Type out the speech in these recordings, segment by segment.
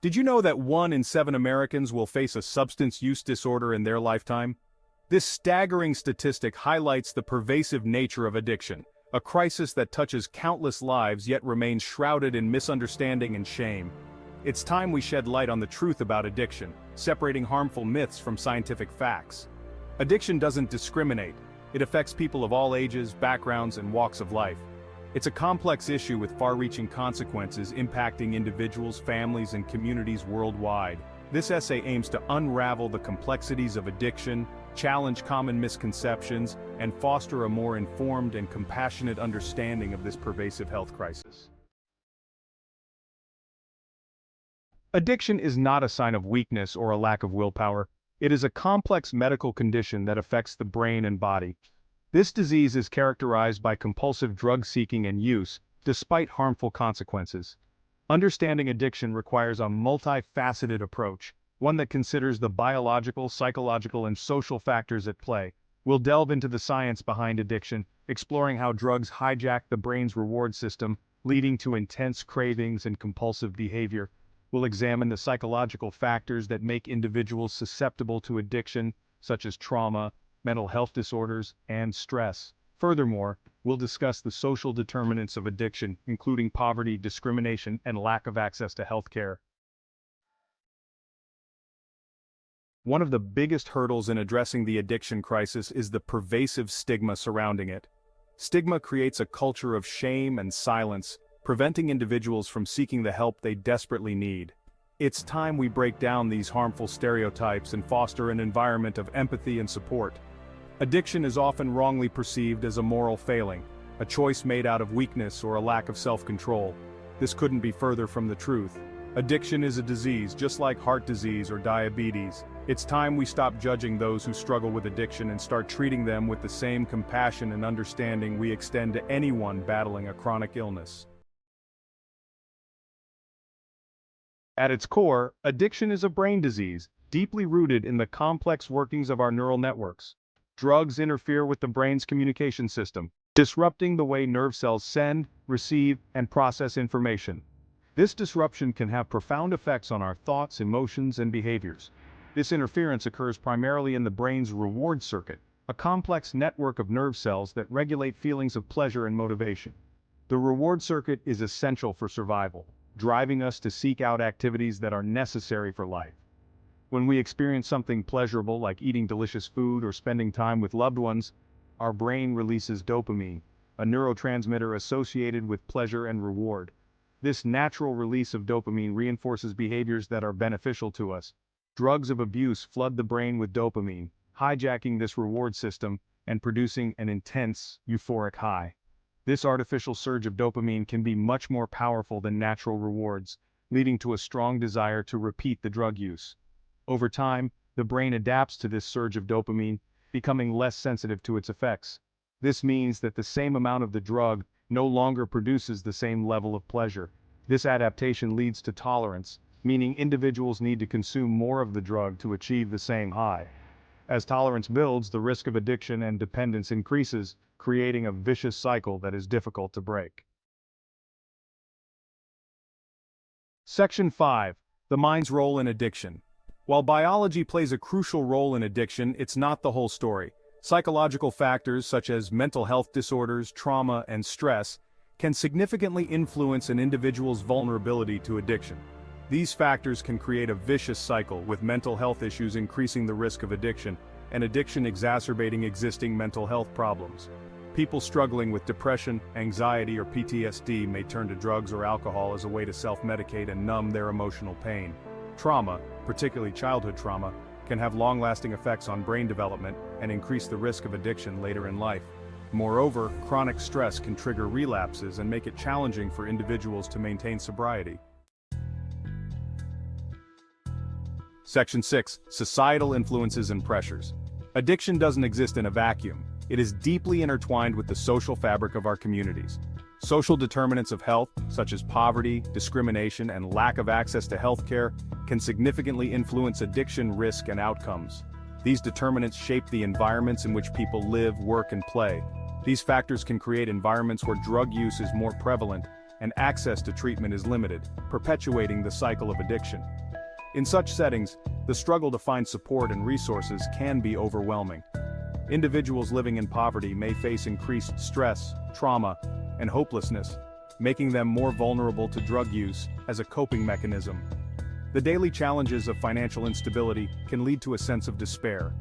Did you know that 1 in 7 Americans will face a substance use disorder in their lifetime? This staggering statistic highlights the pervasive nature of addiction, a crisis that touches countless lives yet remains shrouded in misunderstanding and shame. It's time we shed light on the truth about addiction, separating harmful myths from scientific facts. Addiction doesn't discriminate. It affects people of all ages, backgrounds, and walks of life. It's a complex issue with far-reaching consequences impacting individuals, families, and communities worldwide. This essay aims to unravel the complexities of addiction, challenge common misconceptions, and foster a more informed and compassionate understanding of this pervasive health crisis. Addiction is not a sign of weakness or a lack of willpower. It is a complex medical condition that affects the brain and body. This disease is characterized by compulsive drug seeking and use, despite harmful consequences. Understanding addiction requires a multifaceted approach, one that considers the biological, psychological, and social factors at play. We'll delve into the science behind addiction, exploring how drugs hijack the brain's reward system, leading to intense cravings and compulsive behavior. We'll examine the psychological factors that make individuals susceptible to addiction, such as trauma, mental health disorders, and stress. Furthermore, we'll discuss the social determinants of addiction, including poverty, discrimination, and lack of access to health care. One of the biggest hurdles in addressing the addiction crisis is the pervasive stigma surrounding it. Stigma creates a culture of shame and silence, preventing individuals from seeking the help they desperately need. It's time we break down these harmful stereotypes and foster an environment of empathy and support. Addiction is often wrongly perceived as a moral failing, a choice made out of weakness or a lack of self-control. This couldn't be further from the truth. Addiction is a disease, just like heart disease or diabetes. It's time we stop judging those who struggle with addiction and start treating them with the same compassion and understanding we extend to anyone battling a chronic illness. At its core, addiction is a brain disease, deeply rooted in the complex workings of our neural networks. Drugs interfere with the brain's communication system, disrupting the way nerve cells send, receive, and process information. This disruption can have profound effects on our thoughts, emotions, and behaviors. This interference occurs primarily in the brain's reward circuit, a complex network of nerve cells that regulate feelings of pleasure and motivation. The reward circuit is essential for survival, driving us to seek out activities that are necessary for life. When we experience something pleasurable like eating delicious food or spending time with loved ones, our brain releases dopamine, a neurotransmitter associated with pleasure and reward. This natural release of dopamine reinforces behaviors that are beneficial to us. Drugs of abuse flood the brain with dopamine, hijacking this reward system and producing an intense, euphoric high. This artificial surge of dopamine can be much more powerful than natural rewards, leading to a strong desire to repeat the drug use. Over time, the brain adapts to this surge of dopamine, becoming less sensitive to its effects. This means that the same amount of the drug no longer produces the same level of pleasure. This adaptation leads to tolerance, meaning individuals need to consume more of the drug to achieve the same high. As tolerance builds, the risk of addiction and dependence increases, creating a vicious cycle that is difficult to break. Section 5. The mind's role in addiction. While biology plays a crucial role in addiction, it's not the whole story. Psychological factors such as mental health disorders, trauma, and stress can significantly influence an individual's vulnerability to addiction. These factors can create a vicious cycle, with mental health issues increasing the risk of addiction, and addiction exacerbating existing mental health problems. People struggling with depression, anxiety, or PTSD may turn to drugs or alcohol as a way to self-medicate and numb their emotional pain. Trauma, particularly childhood trauma, can have long-lasting effects on brain development and increase the risk of addiction later in life. Moreover, chronic stress can trigger relapses and make it challenging for individuals to maintain sobriety. Section 6. Societal influences and pressures. Addiction doesn't exist in a vacuum. It is deeply intertwined with the social fabric of our communities. Social determinants of health, such as poverty, discrimination, and lack of access to health care, can significantly influence addiction risk and outcomes. These determinants shape the environments in which people live, work, and play. These factors can create environments where drug use is more prevalent, and access to treatment is limited, perpetuating the cycle of addiction. In such settings, the struggle to find support and resources can be overwhelming. Individuals living in poverty may face increased stress, trauma, and hopelessness, making them more vulnerable to drug use as a coping mechanism. The daily challenges of financial instability can lead to a sense of despair.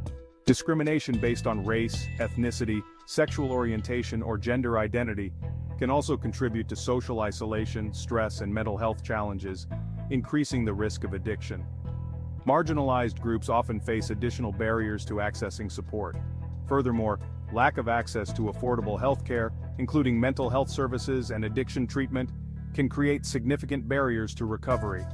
Discrimination based on race, ethnicity, sexual orientation, or gender identity can also contribute to social isolation, stress, and mental health challenges, increasing the risk of addiction. Marginalized groups often face additional barriers to accessing support. Furthermore, lack of access to affordable healthcare, including mental health services and addiction treatment, can create significant barriers to recovery.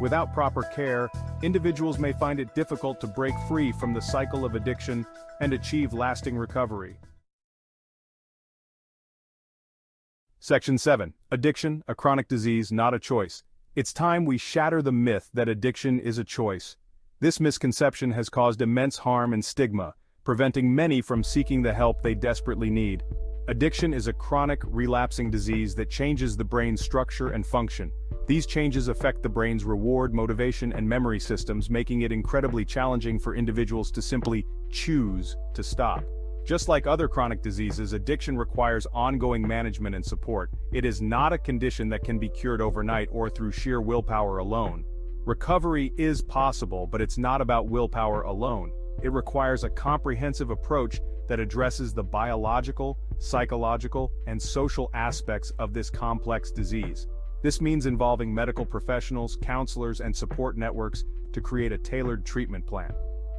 Without proper care, individuals may find it difficult to break free from the cycle of addiction and achieve lasting recovery. Section 7. Addiction, a chronic disease, not a choice. It's time we shatter the myth that addiction is a choice. This misconception has caused immense harm and stigma, preventing many from seeking the help they desperately need. Addiction is a chronic, relapsing disease that changes the brain's structure and function. These changes affect the brain's reward, motivation, and memory systems, making it incredibly challenging for individuals to simply choose to stop. Just like other chronic diseases, addiction requires ongoing management and support. It is not a condition that can be cured overnight or through sheer willpower alone. Recovery is possible, but it's not about willpower alone. It requires a comprehensive approach that addresses the biological, psychological, and social aspects of this complex disease. This means involving medical professionals, counselors, and support networks to create a tailored treatment plan.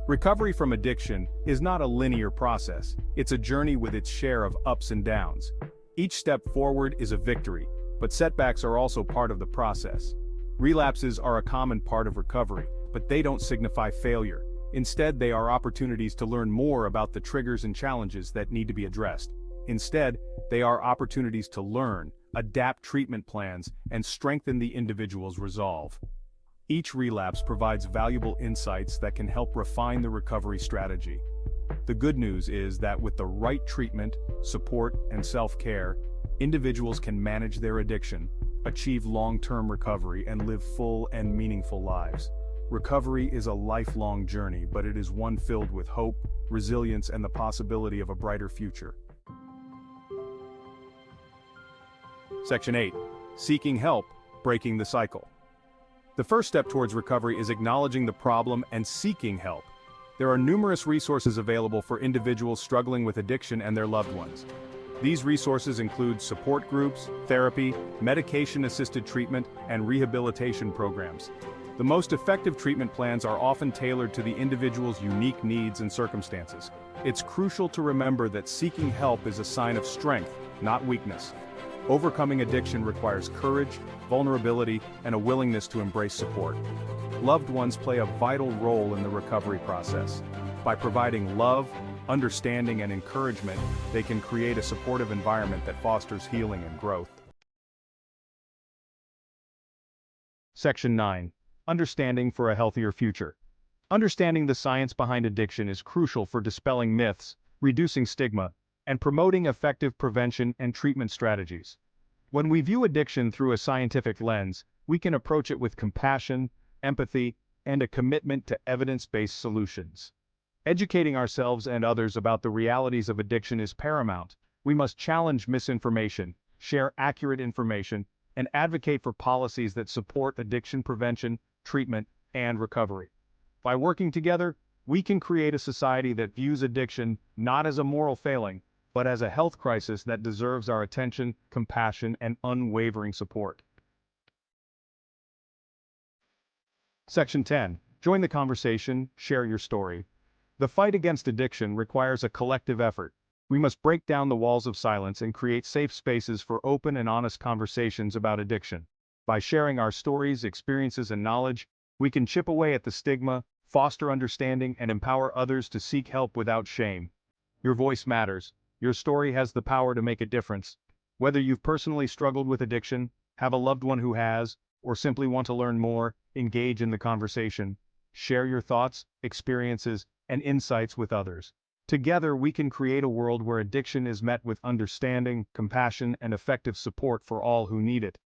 Recovery from addiction is not a linear process. It's a journey with its share of ups and downs. Each step forward is a victory, but setbacks are also part of the process. Relapses are a common part of recovery, but they don't signify failure. Instead, they are opportunities to learn more about the triggers and challenges that need to be addressed. Instead, they are opportunities to learn, adapt treatment plans, and strengthen the individual's resolve. Each relapse provides valuable insights that can help refine the recovery strategy. The good news is that with the right treatment, support, and self-care, individuals can manage their addiction, achieve long-term recovery, and live full and meaningful lives. Recovery is a lifelong journey, but it is one filled with hope, resilience, and the possibility of a brighter future. Section 8. Seeking help, breaking the cycle. The first step towards recovery is acknowledging the problem and seeking help. There are numerous resources available for individuals struggling with addiction and their loved ones. These resources include support groups, therapy, medication-assisted treatment, and rehabilitation programs. The most effective treatment plans are often tailored to the individual's unique needs and circumstances. It's crucial to remember that seeking help is a sign of strength, not weakness. Overcoming addiction requires courage, vulnerability, and a willingness to embrace support. Loved ones play a vital role in the recovery process. By providing love, understanding, and encouragement, they can create a supportive environment that fosters healing and growth. Section 9. Understanding for a healthier future. Understanding the science behind addiction is crucial for dispelling myths, reducing stigma, and promoting effective prevention and treatment strategies. When we view addiction through a scientific lens, we can approach it with compassion, empathy, and a commitment to evidence-based solutions. Educating ourselves and others about the realities of addiction is paramount. We must challenge misinformation, share accurate information, and advocate for policies that support addiction prevention, treatment, and recovery. By working together, we can create a society that views addiction not as a moral failing, but as a health crisis that deserves our attention, compassion, and unwavering support. Section 10. Join the conversation, share your story. The fight against addiction requires a collective effort. We must break down the walls of silence and create safe spaces for open and honest conversations about addiction. By sharing our stories, experiences, and knowledge, we can chip away at the stigma, foster understanding, and empower others to seek help without shame. Your voice matters. Your story has the power to make a difference. Whether you've personally struggled with addiction, have a loved one who has, or simply want to learn more, engage in the conversation. Share your thoughts, experiences, and insights with others. Together we can create a world where addiction is met with understanding, compassion, and effective support for all who need it.